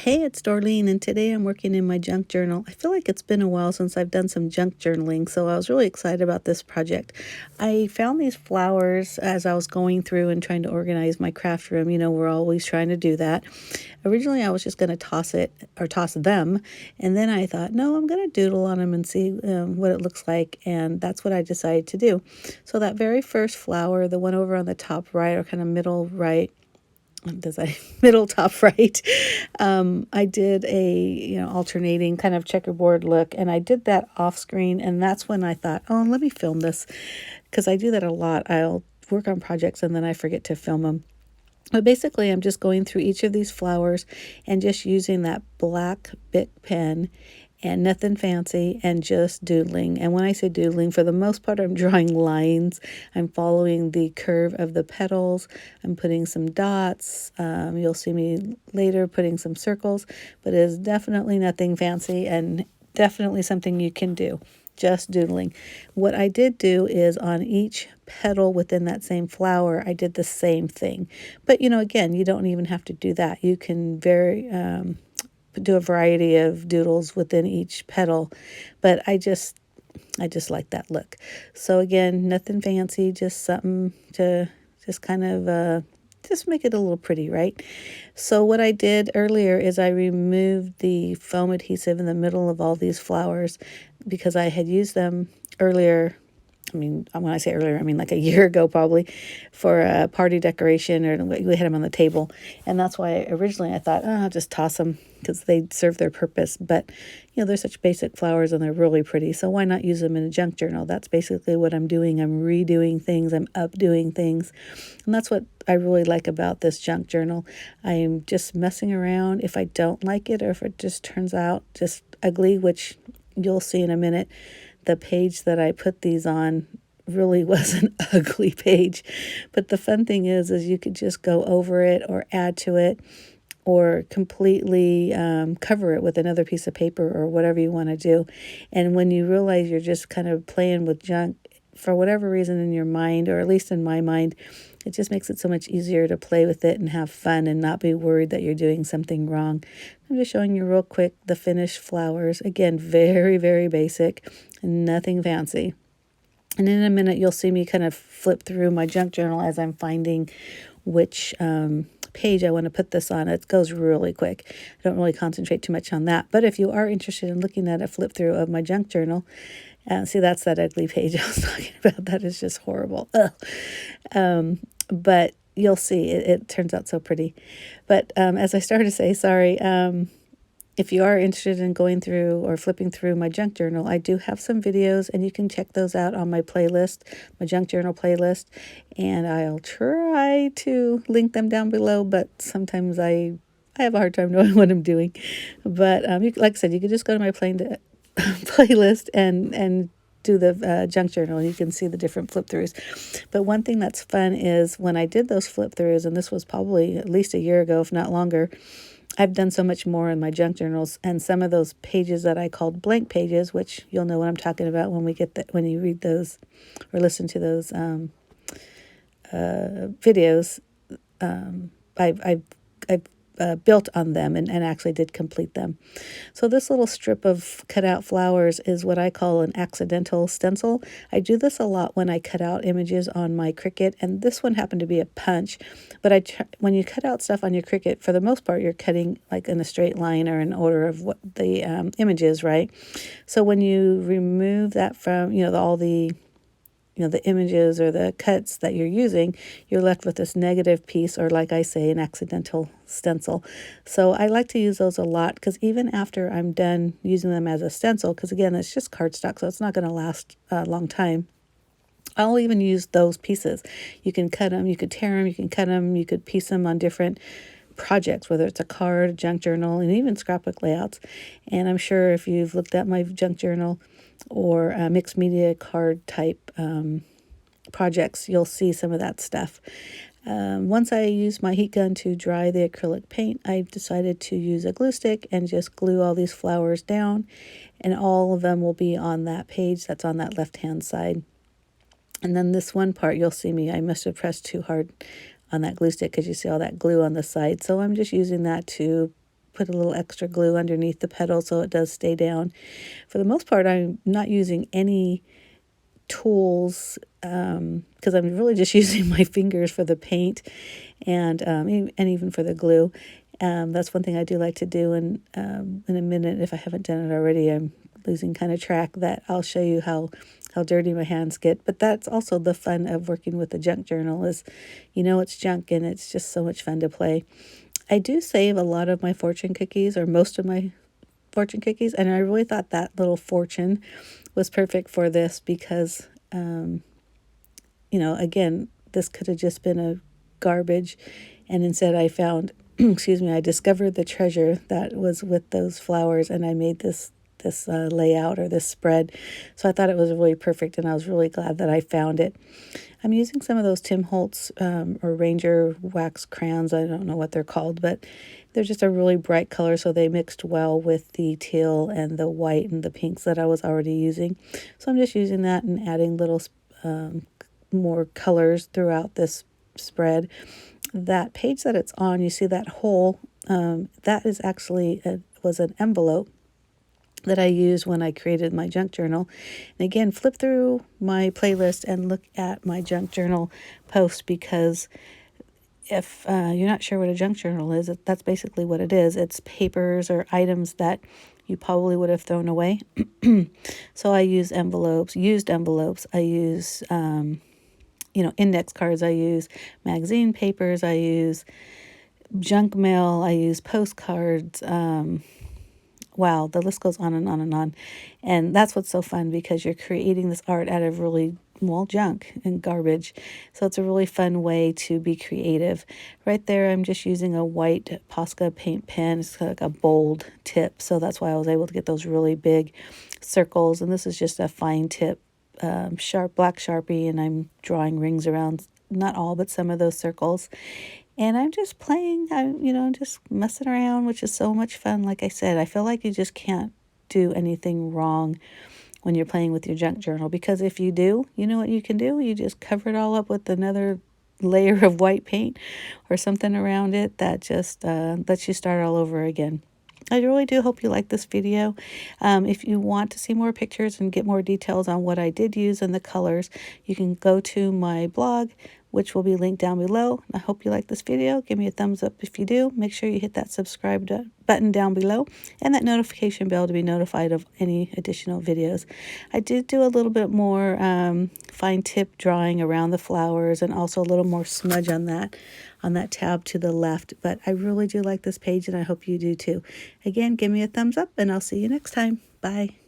Hey, it's Darlene, and today I'm working in my junk journal. I feel like it's been a while since I've done some junk journaling, so I was really excited about this project. I found these flowers as I was going through and trying to organize my craft room. You know, we're always trying to do that. Originally, I was just going to toss them, and then I thought, no, I'm going to doodle on them and see what it looks like, and that's what I decided to do. So that very first flower, the one over on the top right or kind of middle right, does I middle top right, I did a alternating kind of checkerboard look, and I did that off screen, and that's when I thought, oh, let me film this, because I do that a lot. I'll work on projects and then I forget to film them. But basically, I'm just going through each of these flowers and just using that black Bic pen and nothing fancy and just doodling. And when I say doodling, for the most part, I'm drawing lines. I'm following the curve of the petals. I'm putting some dots. You'll see me later putting some circles, but it is definitely nothing fancy and definitely something you can do. Just doodling. What I did do is on each petal within that same flower, I did the same thing. But again, you don't even have to do that. You can do a variety of doodles within each petal. But I just like that look. So again, nothing fancy, just something to just kind of just make it a little pretty, right? So what I did earlier is I removed the foam adhesive in the middle of all these flowers because I had used them earlier. I mean, when I say earlier, I mean like a year ago probably, for a party decoration, or we had them on the table. And that's why originally I thought, oh, I'll just toss them because they serve their purpose. But, they're such basic flowers and they're really pretty. So why not use them in a junk journal? That's basically what I'm doing. I'm redoing things. I'm updoing things. And that's what I really like about this junk journal. I'm just messing around. If I don't like it, or if it just turns out just ugly, which you'll see in a minute, the page that I put these on really was an ugly page. But the fun thing is you could just go over it or add to it or completely cover it with another piece of paper or whatever you want to do. And when you realize you're just kind of playing with junk, for whatever reason in your mind, or at least in my mind, it just makes it so much easier to play with it and have fun and not be worried that you're doing something wrong. I'm just showing you real quick the finished flowers. Again, very, very basic, nothing fancy. And in a minute, you'll see me kind of flip through my junk journal as I'm finding which page I want to put this on. It goes really quick. I don't really concentrate too much on that. But if you are interested in looking at a flip through of my junk journal, see, that's that ugly page I was talking about. That is just horrible. But you'll see, it turns out so pretty. But as I started to say, sorry, if you are interested in going through or flipping through my junk journal, I do have some videos, and you can check those out on my playlist, my junk journal playlist, and I'll try to link them down below, but sometimes I have a hard time knowing what I'm doing. But like I said, you can just go to my playlist and do the junk journal, and you can see the different flip throughs. But one thing that's fun is when I did those flip throughs, and this was probably at least a year ago, if not longer, I've done so much more in my junk journals, and some of those pages that I called blank pages, which you'll know what I'm talking about when when you read those or listen to those videos. I've built on them and actually did complete them. So this little strip of cut out flowers is what I call an accidental stencil. I do this a lot when I cut out images on my Cricut, and this one happened to be a punch. But when you cut out stuff on your Cricut, for the most part, you're cutting like in a straight line or in order of what the image is, right? So when you remove that from, all the the images or the cuts that you're using, you're left with this negative piece, or like I say, an accidental stencil. So I like to use those a lot, because even after I'm done using them as a stencil, because again, it's just cardstock, so it's not going to last a long time, I'll even use those pieces. You can cut them, you could tear them, you can cut them, you could piece them on different projects, whether it's a card, a junk journal, and even scrapbook layouts. And I'm sure if you've looked at my junk journal or mixed media card type projects, you'll see some of that stuff. Once I use my heat gun to dry the acrylic paint, I've decided to use a glue stick and just glue all these flowers down, and all of them will be on that page that's on that left-hand side. And then this one part, you'll see me, I must have pressed too hard on that glue stick because you see all that glue on the side. So I'm just using that to put a little extra glue underneath the petal so it does stay down. For the most part, I'm not using any tools because I'm really just using my fingers for the paint and even for the glue. That's one thing I do like to do, and in a minute, if I haven't done it already, I'm losing kind of track, that I'll show you how dirty my hands get. But that's also the fun of working with a junk journal, is it's junk and it's just so much fun to play. I do save a lot of my fortune cookies, or most of my fortune cookies, and I really thought that little fortune was perfect for this because again, this could have just been a garbage, and instead I found I discovered the treasure that was with those flowers, and I made this layout, or this spread. So I thought it was really perfect, and I was really glad that I found it. I'm using some of those Tim Holtz or Ranger wax crayons. I don't know what they're called, but they're just a really bright color, so they mixed well with the teal and the white and the pinks that I was already using. So I'm just using that and adding little more colors throughout this spread. That page that it's on, you see that hole, that is actually was an envelope that I used when I created my junk journal. And again, flip through my playlist and look at my junk journal post, because if you're not sure what a junk journal is, that's basically what it is. It's papers or items that you probably would have thrown away. So I use used envelopes. I use, index cards. I use magazine papers. I use junk mail. I use postcards. Wow, the list goes on and on and on. And that's what's so fun, because you're creating this art out of really, junk and garbage. So it's a really fun way to be creative. Right there, I'm just using a white Posca paint pen. It's like a bold tip, so that's why I was able to get those really big circles. And this is just a fine tip, black Sharpie, and I'm drawing rings around, not all, but some of those circles. And I'm just playing, I'm just messing around, which is so much fun. Like I said, I feel like you just can't do anything wrong when you're playing with your junk journal, because if you do, you know what you can do? You just cover it all up with another layer of white paint or something around it that just lets you start all over again. I really do hope you like this video. If you want to see more pictures and get more details on what I did use and the colors, you can go to my blog, which will be linked down below. I hope you like this video. Give me a thumbs up if you do. Make sure you hit that subscribe button down below and that notification bell to be notified of any additional videos. I did do a little bit more fine tip drawing around the flowers, and also a little more smudge on that tab to the left. But I really do like this page, and I hope you do too. Again, give me a thumbs up, and I'll see you next time. Bye.